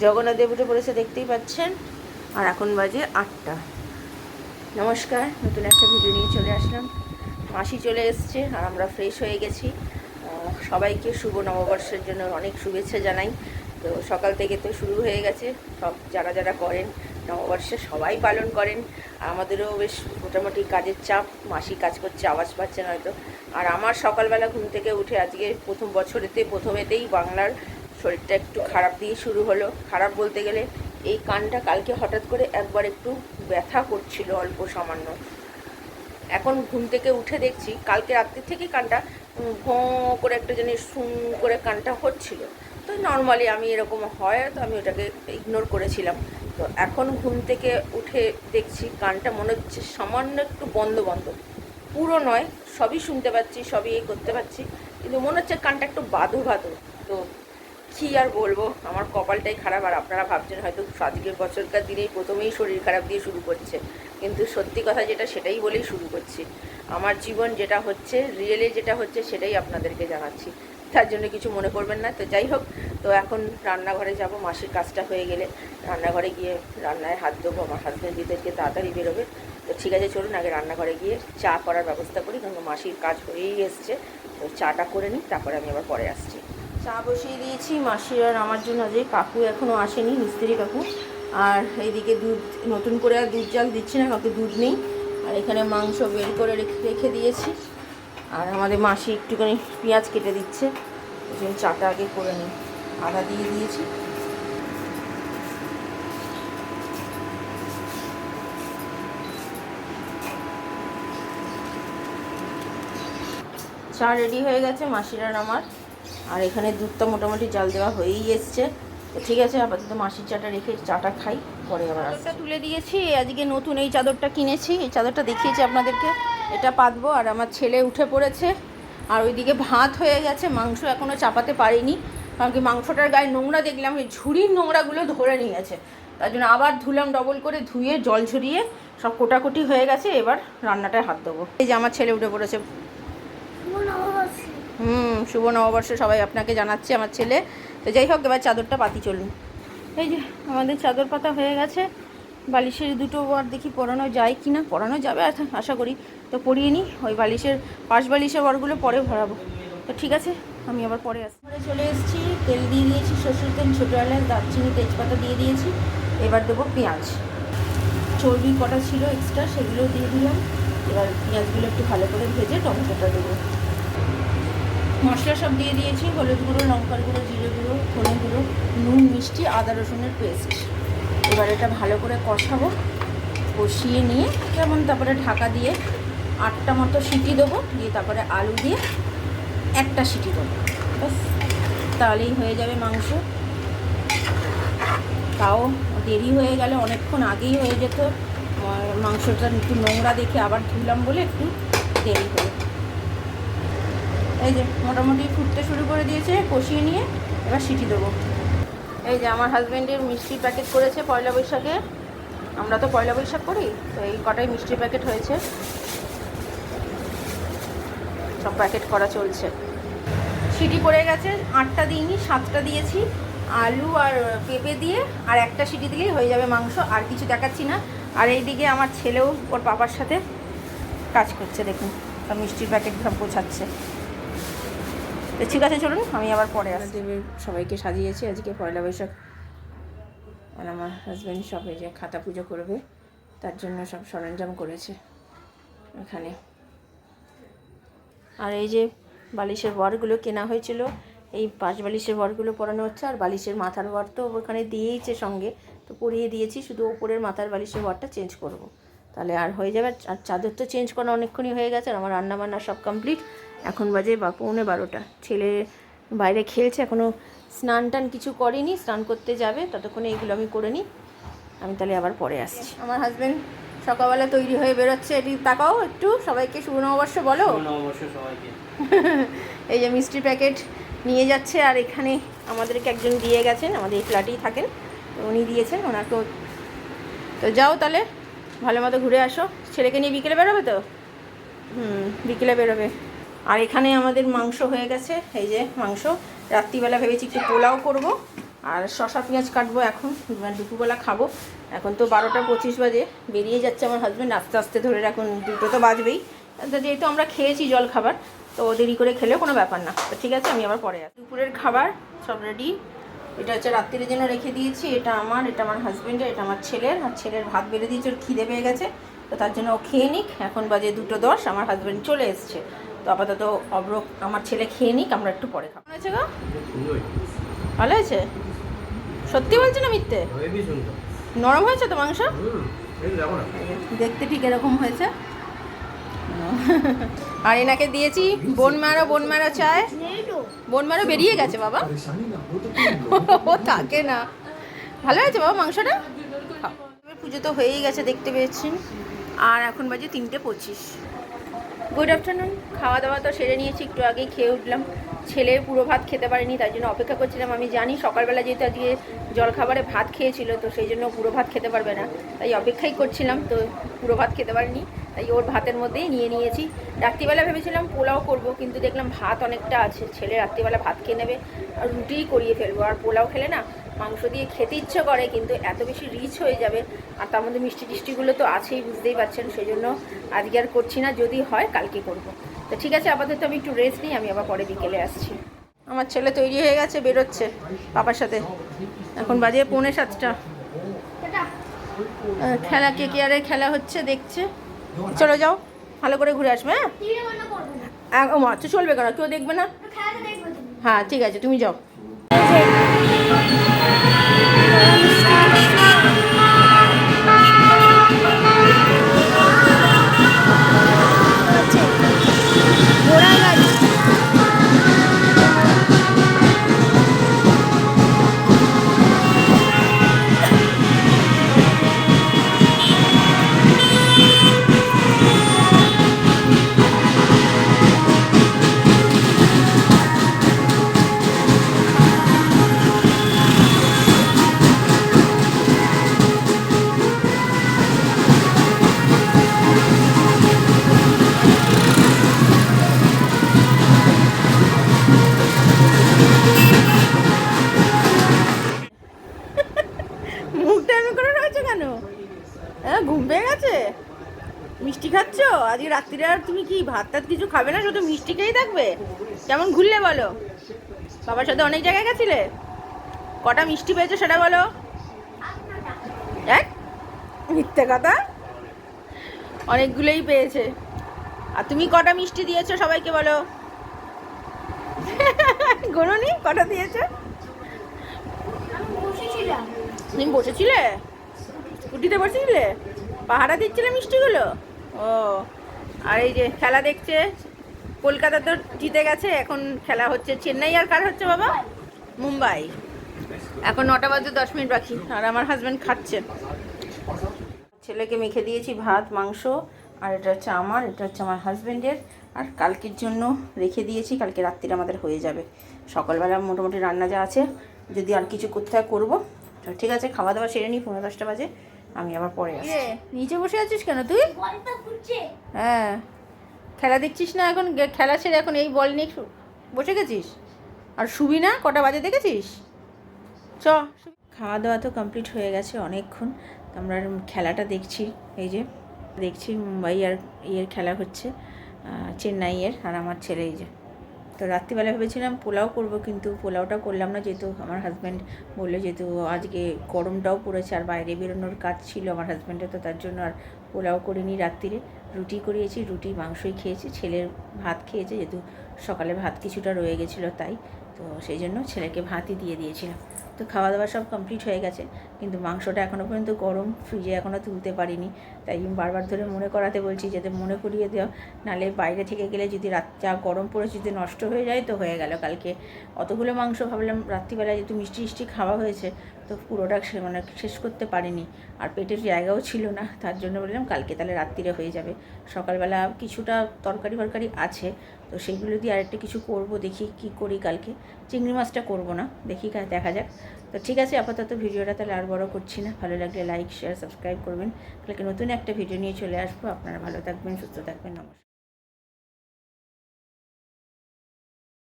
জগন্নাথ দেব উঠে পড়েছে, দেখতেই পাচ্ছেন। আর এখন বাজে 8টা। নমস্কার, নতুন একটা ভিডিও নিয়ে চলে আসলাম। মাসি চলে এসছে আর আমরা ফ্রেশ হয়ে গেছি। সবাইকে শুভ নববর্ষের জন্য অনেক শুভেচ্ছা জানাই। তো সকাল থেকে তো শুরু হয়ে গেছে, সব যারা যারা করেন নববর্ষে সবাই পালন করেন। আমাদেরও বেশ মোটামুটি কাজের চাপ, মাসি কাজ করছে, আওয়াজ পাচ্ছেন হয়তো। আর আমার সকালবেলা ঘুম থেকে উঠে আজকে প্রথমেতেই বাংলার শরীরটা একটু খারাপ দিয়ে শুরু হলো। খারাপ বলতে গেলে এই কানটা কালকে হঠাৎ করে একবার একটু ব্যথা করছিল, অল্প সামান্য। এখন ঘুম থেকে উঠে দেখছি কালকে রাত্রি থেকেই কানটা ভোঁ করে একটা জিনিস শুন করে কানটা হচ্ছিল। তো নর্মালি আমি এরকম হয়, তো আমি ওটাকে ইগনোর করেছিলাম। তো এখন ঘুম থেকে উঠে দেখছি কানটা মনে হচ্ছে সামান্য একটু বন্ধ বন্ধ, পুরো নয়, সবই শুনতে পাচ্ছি, সবই করতে পারছি, কিন্তু মনে হচ্ছে কানটা একটু বাঁধো বাঁধো। তো কী আর বলবো, আমার কপালটাই খারাপ। আর আপনারা ভাবছেন হয়তো আজকের বছরকার দিনেই প্রথমেই শরীর খারাপ দিয়ে শুরু করছে, কিন্তু সত্যি কথা যেটা সেটাই বলেই শুরু করছি। আমার জীবন যেটা হচ্ছে, রিয়েলি যেটা হচ্ছে, সেটাই আপনাদেরকে জানাচ্ছি, তার জন্য কিছু মনে করবেন না। তো যাই হোক, তো এখন রান্নাঘরে যাব, মাসির কাজটা হয়ে গেলে রান্নাঘরে গিয়ে রান্নায় হাত দেবো। আমার হাজব্যান্ড দিদেরকে তাড়াতাড়ি বেরোবে। তো ঠিক আছে, চলুন আগে রান্নাঘরে গিয়ে চা করার ব্যবস্থা করি, কারণ মাসির কাজ হয়েই এসছে। তো চাটা করে নিই, তারপরে আমি আবার পরে আসছি। চা বসিয়ে দিয়েছি মাসির আর আমার জন্য। যে কাকু এখনও আসেনি, মিস্ত্রি কাকু। আর এইদিকে দুধ, নতুন করে আর দুধ জাল দিচ্ছি না, কাউকে দুধ নেই। আর এখানে মাংস বের করে রেখে দিয়েছি। আর আমাদের মাসি একটুখানি পেঁয়াজ কেটে দিচ্ছে, ওই জন্য চাটা আগে করে নিই। আদা দিয়ে দিয়েছি। চা রেডি হয়ে গেছে মাসির আর আমার। আর এখানে দুধটা মোটামুটি জাল দেওয়া হয়েই এসছে। তো ঠিক আছে, আপাতত মাসির চাটা রেখে চাটা খাই, পরে আবার চাদরটা তুলে দিয়েছি। আজকে নতুন এই চাদরটা কিনেছি, এই চাদরটা দেখিয়েছি আপনাদেরকে, এটা পাতবো। আর আমার ছেলে উঠে পড়েছে। আর ওইদিকে ভাত হয়ে গেছে, মাংস এখনও চাপাতে পারিনি, কারণ কি মাংসটার গায়ে নোংরা দেখলাম, এই ঝুড়ির নোংরাগুলো ধরে নিয়ে গেছে। তার জন্য আবার ধুলাম, ডবল করে ধুয়ে জল ঝরিয়ে সব কোটাকুটি হয়ে গেছে। এবার রান্নাটায় হাত দেবো। এই যে আমার ছেলে উঠে পড়েছে। শুভ নববর্ষ সবাই আপনাকে জানাচ্ছে, আমার ছেলে। তো যাই হোক, এবার চাদরটা পাতি চলুন। এই যে আমাদের চাদর পাতা হয়ে গেছে। বালিশের দুটো বার দেখি পরানো যায় কি না, পরানো যাবে আশা করি। তো পরিয়ে নিই, ওই বালিশের পাশ বালিশের বরগুলো পরে ভরাবো। তো ঠিক আছে, আমি আবার পরে আসি। পরে চলে এসেছি, তেল দিয়ে দিয়েছি, সরষের তেল, ছোটো এলাচ, দারচিনি, তেজপাতা দিয়ে দিয়েছি। এবার দেবো পেঁয়াজ। চর্বি কটা ছিল এক্সট্রা, সেগুলো দিয়ে দিলাম। এবার পেঁয়াজগুলো একটু ভালো করে ভেজে টমেটোটা দেবো। মশলা সব দিয়ে দিয়েছি, হলুদ গুঁড়ো, লঙ্কার গুঁড়ো, জিরে গুঁড়ো, ধনে গুঁড়ো, নুন, মিষ্টি, আদা রসুনের পেস্ট। এবার এটা ভালো করে কষাবো, কষিয়ে নিয়ে যেমন তারপরে ঢাকা দিয়ে 8টা মতো সিটি দেবো, দিয়ে তারপরে আলু দিয়ে 1টা সিটি দেবো, ব্যাস তাহলেই হয়ে যাবে মাংস। তাও দেরি হয়ে গেলে, অনেকক্ষণ আগেই হয়ে যেত। মাংসটা একটু নোংরা দেখে আবার ধুলাম বলে একটু দেরি হলো। এই যে মোটামুটি ফুটতে শুরু করে দিয়েছে, কষিয়ে নিয়ে এবার সিটি দেবো। এই যে আমার হাজব্যান্ডের মিষ্টির প্যাকেট করেছে পয়লা বৈশাখে। আমরা তো পয়লা বৈশাখ করি, তো এই কটাই মিষ্টির প্যাকেট হয়েছে, সব প্যাকেট করা চলছে। সিটি পড়ে গেছে, 8টা দিইনি, 7টা দিয়েছি। আলু আর পেঁপে দিয়ে আর 1টা সিটি দিলেই হয়ে যাবে মাংস, আর কিছু দেখাচ্ছি না। আর এইদিকে আমার ছেলেও ওর পাপার সাথে কাজ করছে, দেখুন সব মিষ্টির প্যাকেট সব গোছাচ্ছে। তো ঠিক আছে, চলুন আমি আবার পরে আসি। সবাইকে সাজিয়েছি আজকে পয়লা বৈশাখ। আর আমার হাজব্যান্ড সব এই যে খাতা পুজো করবে, তার জন্য সব সরঞ্জাম করেছে এখানে। আর এই যে বালিশের বরগুলো কেনা হয়েছিল, এই পাশ বালিশের বরগুলো পরানো হচ্ছে। আর বালিশের মাথার বর তো ওখানে দিয়েইছে সঙ্গে, তো পরিয়ে দিয়েছি, শুধু ওপরের মাথার বালিশের বরটা চেঞ্জ করব, তাহলে আর হয়ে যাবে। আর চাদর তো চেঞ্জ করা অনেকক্ষণই হয়ে গেছে। আর আমার রান্নাবান্না সব কমপ্লিট। এখন বাজে 12:15। ছেলে বাইরে খেলছে, এখনও স্নান টান কিছু করেনি, স্নান করতে যাবে, ততক্ষণে এগুলো আমি করে নিই। আমি তাহলে আবার পরে আসছি। আমার হাজব্যান্ড সকালবেলা তৈরি হয়ে বেরোচ্ছে, এটি তাকাও একটু, সবাইকে শুভ নববর্ষ বলো। সবাইকে। এই যে মিষ্টির প্যাকেট নিয়ে যাচ্ছে। আর এখানে আমাদেরকে একজন দিয়ে গেছেন, আমাদের এই ফ্ল্যাটেই থাকেন, তো উনি দিয়েছেন, ওনাকেও। তো যাও তাহলে, ভালো মতো ঘুরে আসো। ছেলেকে নিয়ে বিকেলে বেরোবে তো? বিকেলে বেরোবে। আর এখানে আমাদের মাংস হয়ে গেছে, এই যে মাংস। রাত্রিবেলা ভেবেছি একটু পোলাও করব, আর শসা পেঁয়াজ কাটবো এখন, দুপুরবেলা খাবো। এখন তো 12টা 25 বাজে, বেরিয়ে যাচ্ছে আমার হাজব্যান্ড আস্তে আস্তে ধরে, এখন 2টো তো বাজবেই। যেহেতু আমরা খেয়েছি জল খাবার, তো দেরি করে খেলেও কোনো ব্যাপার না। তো ঠিক আছে, আমি আবার পরে আসি। দুপুরের খাবার সব রেডি। এটা হচ্ছে রাত্রির জন্য রেখে দিয়েছি, এটা আমার হাজব্যান্ডের, এটা আমার ছেলের। আর ছেলের ভাত বেড়ে দিয়েছে, ওর খিদে পেয়ে গেছে, তো তার জন্য ও খেয়ে নিক। এখন বাজে 2:10, আমার হাজব্যান্ড চলে এসছে। তো আপাতত আমার ছেলে খেয়ে নিক, আমরা একটু পরে খাবো। হয়েছে গো? ভালো হয়েছে? সত্যি বলছে না মিথ্যে? নরম হয়েছে তো মাংস? দেখতে ঠিক এরকম হয়েছে। আর এনাকে দিয়েছি বোন মারো চায়। বোন মারো বেরিয়ে গেছে বাবা, ও থাকে না। ভালো হয়েছে বাবা মাংসটা? পুজো তো হয়েই গেছে দেখতে পেয়েছেন। আর এখন বাজে 3:25। Good afternoon. খাওয়া দাওয়া তো সেরে নিয়েছি, একটু আগেই খেয়ে উঠলাম। ছেলে পুরো ভাত খেতে পারেনি, তাই জন্য অপেক্ষা করছিলাম। আমি জানি সকালবেলা যেহেতু আজকে জলখাবারে ভাত খেয়েছিল, তো সেই জন্য পুরো ভাত খেতে পারবে না, তাই অপেক্ষাই করছিলাম। তো পুরো ভাত খেতে পারিনি, তাই ওর ভাতের মধ্যেই নিয়ে নিয়েছি। রাত্রিবেলা ভেবেছিলাম পোলাও করব, কিন্তু দেখলাম ভাত অনেকটা আছে, ছেলে রাত্রিবেলা ভাত খেয়ে নেবে, আর রুটিই করিয়ে ফেলবো। আর পোলাও খেলে না মাংস দিয়ে খেতে ইচ্ছে করে, কিন্তু এত বেশি রিচ হয়ে যাবে, আর তার মধ্যে মিষ্টি টিষ্টিগুলো তো আছেই, বুঝতেই পারছেন। সেই জন্য আজকে আর করছি না, যদি হয় কালকে করব। তো ঠিক আছে, আপাতত আমি একটু রেস্ট নিই, আমি আবার পরে বিকেলে আসছি। আমার ছেলে তৈরি হয়ে গেছে, বেরোচ্ছে পাপার সাথে। এখন বাজে 6:45। খেলা KKR খেলা হচ্ছে, দেখছে। চলো যাও, ভালো করে ঘুরে আসবে। হ্যাঁ ও আচ্ছা, চলবে কেন, কেউ দেখবে না? হ্যাঁ ঠিক আছে, তুমি যাও। মুখটা এমন করে রয়েছে কেন? হ্যাঁ, ঘুম পেয়ে গেছে? মিষ্টি খাচ্ছ আজকে রাত্রিরে? আর তুমি কি ভাত টাত কিছু খাবে না, শুধু মিষ্টি খেয়েই থাকবে? কেমন ঘুরলে বলো? বাবার সাথে অনেক জায়গায় গেছিলে? কটা মিষ্টি পেয়েছো সেটা বলো। এক মিথ্যে কথা, অনেকগুলোই পেয়েছে। আর তুমি কটা মিষ্টি দিয়েছো সবাইকে বলো? গোনোনি কটা দিয়েছো? তুমি বসেছিলে, স্কুটিতে বসেছিলে, পাহারা দিচ্ছিলে মিষ্টিগুলো? ও, আর এই যে খেলা দেখছে। কলকাতা তো জিতে গেছে, এখন খেলা হচ্ছে চেন্নাই আর কার হচ্ছে বাবা? মুম্বাই। এখন 9:10 বাকি, আর আমার হাজব্যান্ড খাচ্ছে। ছেলেকে মেখে দিয়েছি ভাত মাংস, আর এটা হচ্ছে আমার হাজব্যান্ডের। আর কালকের জন্য রেখে দিয়েছি, কালকে রাত্রিরে আমাদের হয়ে যাবে। সকালবেলা মোটামুটি রান্না যা আছে, যদি আর কিছু করতে হয় করবো। ঠিক আছে, খাওয়া দাওয়া সেরে নিই, 9:30 বাজে, আমি আবার পরে আসছি। নিচে বসে আছিস কেন তুই? হ্যাঁ, খেলা দেখছিস না এখন? খেলা ছেড়ে এখন এই বল নিয়ে বসে গেছিস? আর শুবি না? কটা বাজে দেখেছিস? চ। খাওয়া দাওয়া তো কমপ্লিট হয়ে গেছে অনেকক্ষণ। আমরা খেলাটা দেখছি, এই যে দেখছি মুম্বাই আর খেলা হচ্ছে, চেন্নাইয়ের। আর আমার ছেলে এই যে, তো রাত্রিবেলা ভেবেছিলাম পোলাও করব, কিন্তু পোলাওটা করলাম না, যেহেতু আমার হাজব্যান্ড বললো, যেহেতু আজকে গরমটাও পড়েছে আর বাইরে বেরোনোর কাজ ছিল আমার হাজব্যান্ডের, তো তার জন্য আর পোলাও করিনি। রাত্রিরে রুটি করিয়েছি, রুটি মাংসই খেয়েছি, ছেলের ভাত খেয়েছে, যেহেতু সকালে ভাত কিছুটা রয়ে গেছিলো, তাই তো সেই জন্য ছেলেকে ভাতই দিয়ে দিয়েছিলাম। তো খাওয়া দাওয়া সব কমপ্লিট হয়ে গেছে, কিন্তু মাংসটা এখনও পর্যন্ত গরম, ফ্রিজে এখনও তুলতে পারিনি। তাই বারবার ধরে মনে করাতে বলছি, যাতে মনে করিয়ে দেওয়া, নাহলে বাইরে থেকে গেলে যদি যা গরম পড়েছে যদি নষ্ট হয়ে যায় তো হয়ে গেল। কালকে অতগুলো মাংস ভাবলাম রাত্রিবেলায় যেহেতু মিষ্টি খাওয়া হয়েছে, তো পুরোটা শেষ করতে পারিনি, আর পেটের জায়গাও ছিল না, তার জন্য বললাম কালকে তাহলে রাত্রিরে হয়ে যাবে। সকালবেলা কিছুটা তরকারি আছে, তো সেইগুলো দিয়ে আরেকটা কিছু করব, দেখি কি করি। কালকে চিংড়ি মাছটা করব না, দেখি দেখা যাক। তো ঠিক আছে, আপাতত ভিডিওটা তাহলে আর বড় করছি না। ভালো লাগলে লাইক শেয়ার সাবস্ক্রাইব করবেন। কালকে নতুন একটা ভিডিও নিয়ে চলে আসবো। আপনারা ভালো থাকবেন, সুস্থ থাকবেন, নমস্কার।